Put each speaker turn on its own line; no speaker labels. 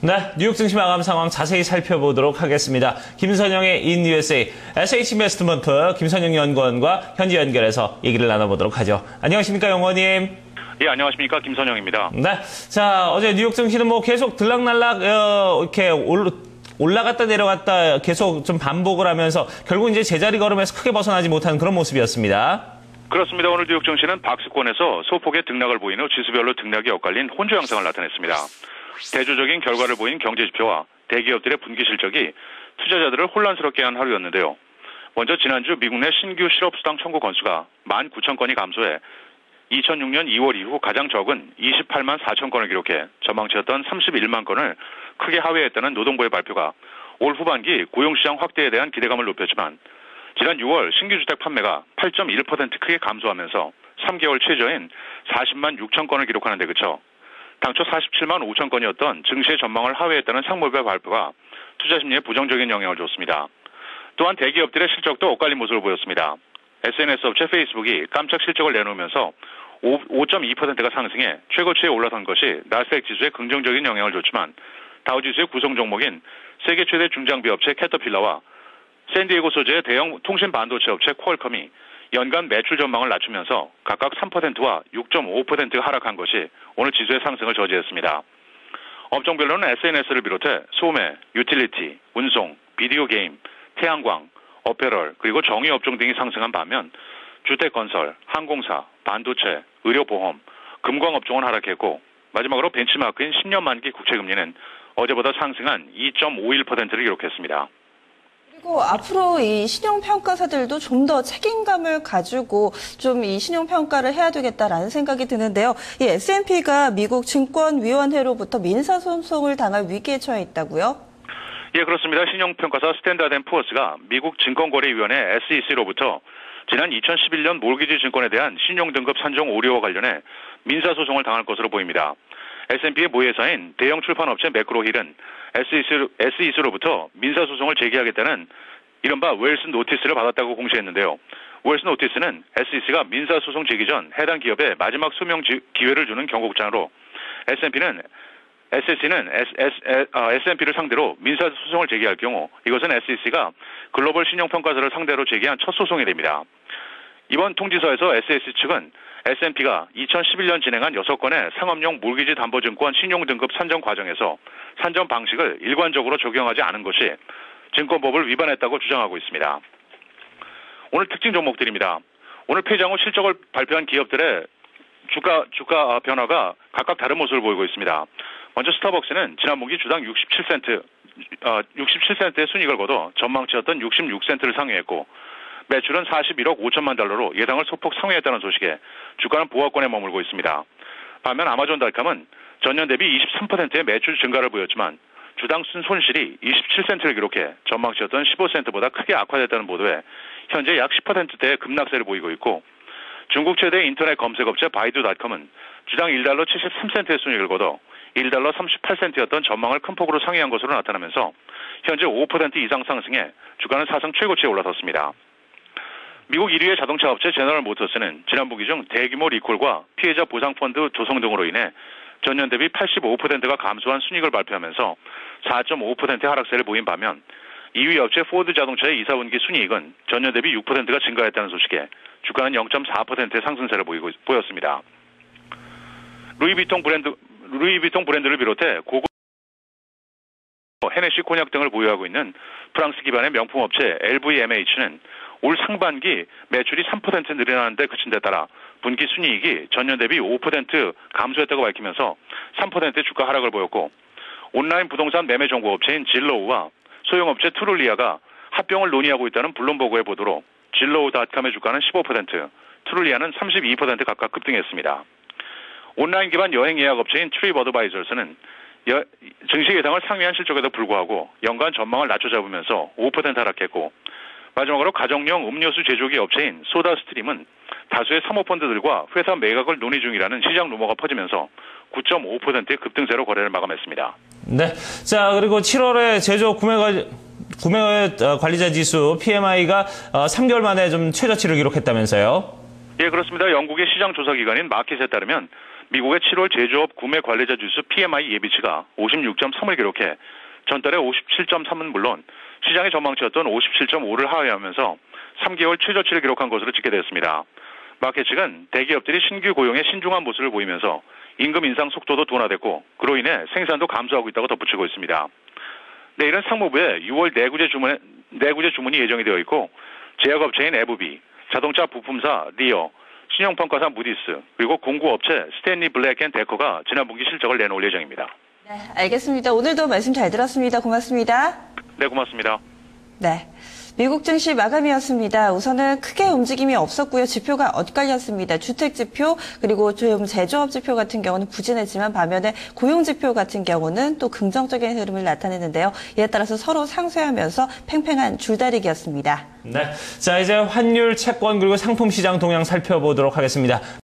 네, 뉴욕 증시 마감 상황 자세히 살펴보도록 하겠습니다. 김선영의 In USA, SH인베스트먼트 김선영 연구원과 현지 연결해서 얘기를 나눠보도록 하죠. 안녕하십니까, 연구원님?
예, 안녕하십니까, 김선영입니다.
네, 자, 어제 뉴욕 증시는 계속 들락날락 이렇게 올라갔다 내려갔다 계속 좀 반복을 하면서 결국 이제 제자리 걸음에서 크게 벗어나지 못한 그런 모습이었습니다.
그렇습니다. 오늘 뉴욕 증시는 박스권에서 소폭의 등락을 보인 후 지수별로 등락이 엇갈린 혼조 양상을 나타냈습니다. 대조적인 결과를 보인 경제지표와 대기업들의 분기 실적이 투자자들을 혼란스럽게 한 하루였는데요. 먼저 지난주 미국 내 신규 실업수당 청구 건수가 19,000건이 감소해 2006년 2월 이후 가장 적은 28만 4천 건을 기록해 전망치였던 31만 건을 크게 하회했다는 노동부의 발표가 올 후반기 고용시장 확대에 대한 기대감을 높였지만 지난 6월 신규 주택 판매가 8.1% 크게 감소하면서 3개월 최저인 40만 6천 건을 기록하는 데 그쳐 당초 47만 5천 건이었던 증시의 전망을 하회했다는 상무부의 발표가 투자 심리에 부정적인 영향을 줬습니다. 또한 대기업들의 실적도 엇갈린 모습을 보였습니다. SNS 업체 페이스북이 깜짝 실적을 내놓으면서 5.2%가 상승해 최고치에 올라선 것이 나스닥 지수에 긍정적인 영향을 줬지만 다우지수의 구성 종목인 세계 최대 중장비 업체 캐터필러와 샌디에고 소재의 대형 통신 반도체 업체 퀄컴이 연간 매출 전망을 낮추면서 각각 3%와 6.5%가 하락한 것이 오늘 지수의 상승을 저지했습니다. 업종별로는 SNS를 비롯해 소매, 유틸리티, 운송, 비디오 게임, 태양광, 어페럴, 그리고 정유업종 등이 상승한 반면 주택건설, 항공사, 반도체, 의료보험, 금광업종은 하락했고 마지막으로 벤치마크인 10년 만기 국채금리는 어제보다 상승한 2.51%를 기록했습니다.
그리고 앞으로 이 신용평가사들도 좀 더 책임감을 가지고 좀 이 신용평가를 해야 되겠다라는 생각이 드는데요. 이 S&P가 미국 증권위원회로부터 민사소송을 당할 위기에 처해 있다고요?
예, 그렇습니다. 신용평가사 스탠다드 앤 푸어스가 미국 증권거래위원회 SEC로부터 지난 2011년 몰기지 증권에 대한 신용등급 산정 오류와 관련해 민사소송을 당할 것으로 보입니다. S&P의 모회사인 대형 출판업체 매크로힐은 SEC로부터 민사소송을 제기하겠다는 이른바 웰스 노티스를 받았다고 공시했는데요. 웰스 노티스는 SEC가 민사소송 제기 전 해당 기업에 마지막 소명 기회를 주는 경고장으로 S&P는 S&P를 상대로 민사소송을 제기할 경우 이것은 SEC가 글로벌 신용평가사를 상대로 제기한 첫 소송이 됩니다. 이번 통지서에서 SEC 측은 S&P가 2011년 진행한 6건의 상업용 몰기지 담보증권 신용등급 산정 과정에서 산정 방식을 일관적으로 적용하지 않은 것이 증권법을 위반했다고 주장하고 있습니다. 오늘 특징 종목들입니다. 오늘 폐장 후 실적을 발표한 기업들의 주가 변화가 각각 다른 모습을 보이고 있습니다. 먼저 스타벅스는 지난 분기 주당 67센트의 순이익을 거둬 전망치였던 66센트를 상회했고 매출은 41억 5천만 달러로 예상을 소폭 상회했다는 소식에 주가는 보합권에 머물고 있습니다. 반면 아마존닷컴은 전년 대비 23%의 매출 증가를 보였지만 주당 순손실이 27센트를 기록해 전망치였던 15센트보다 크게 악화됐다는 보도에 현재 약 10%대의 급락세를 보이고 있고 중국 최대 인터넷 검색업체 바이두닷컴은 주당 1달러 73센트의 순이익을 거둬 1달러 38센트였던 전망을 큰 폭으로 상회한 것으로 나타나면서 현재 5% 이상 상승해 주가는 사상 최고치에 올라섰습니다. 미국 1위의 자동차 업체 제너럴 모터스는 지난 분기 중 대규모 리콜과 피해자 보상펀드 조성 등으로 인해 전년 대비 85%가 감소한 순이익을 발표하면서 4.5%의 하락세를 보인 반면 2위 업체 포드 자동차의 이사 분기 순이익은 전년 대비 6%가 증가했다는 소식에 주가는 0.4%의 상승세를 보였습니다. 루이비통 브랜드를 비롯해 고급 헤네시 코냑 등을 보유하고 있는 프랑스 기반의 명품 업체 LVMH는 올 상반기 매출이 3% 늘어나는 데 그친 데 따라 분기 순이익이 전년 대비 5% 감소했다고 밝히면서 3%의 주가 하락을 보였고 온라인 부동산 매매 정보 업체인 질로우와 소형업체 트룰리아가 합병을 논의하고 있다는 블룸버그의 보도로 질로우닷컴의 주가는 15%, 트룰리아는 32% 각각 급등했습니다. 온라인 기반 여행 예약 업체인 트립 어드바이저스는 증시 예상을 상회한 실적에도 불구하고 연간 전망을 낮춰 잡으면서 5% 하락했고 마지막으로 가정용 음료수 제조기 업체인 소다스트림은 다수의 사모펀드들과 회사 매각을 논의 중이라는 시장 루머가 퍼지면서 9.5%의 급등세로 거래를 마감했습니다.
네. 자, 그리고 7월에 제조 구매 관리자 지수 PMI가 3개월 만에 좀 최저치를 기록했다면서요?
예, 그렇습니다. 영국의 시장 조사 기관인 마켓에 따르면 미국의 7월 제조업 구매 관리자 지수 PMI 예비치가 56.3을 기록해 전달의 57.3은 물론 시장의 전망치였던 57.5를 하회하면서 3개월 최저치를 기록한 것으로 집계됐습니다. 마켓 측은 대기업들이 신규 고용에 신중한 모습을 보이면서 임금 인상 속도도 둔화됐고 그로 인해 생산도 감소하고 있다고 덧붙이고 있습니다. 내일은 상무부에 6월 내구재 주문이 예정이 되어 있고 제약업체인 에브비, 자동차 부품사 리어, 신용평가사 무디스, 그리고 공구업체 스탠리 블랙앤데커가 지난 분기 실적을 내놓을 예정입니다.
네, 알겠습니다. 오늘도 말씀 잘 들었습니다. 고맙습니다.
네, 고맙습니다.
네. 미국 증시 마감이었습니다. 우선은 크게 움직임이 없었고요. 지표가 엇갈렸습니다. 주택 지표 그리고 좀 제조업 지표 같은 경우는 부진했지만 반면에 고용 지표 같은 경우는 또 긍정적인 흐름을 나타내는데요. 이에 따라서 서로 상쇄하면서 팽팽한 줄다리기였습니다.
네. 자, 이제 환율, 채권 그리고 상품 시장 동향 살펴보도록 하겠습니다.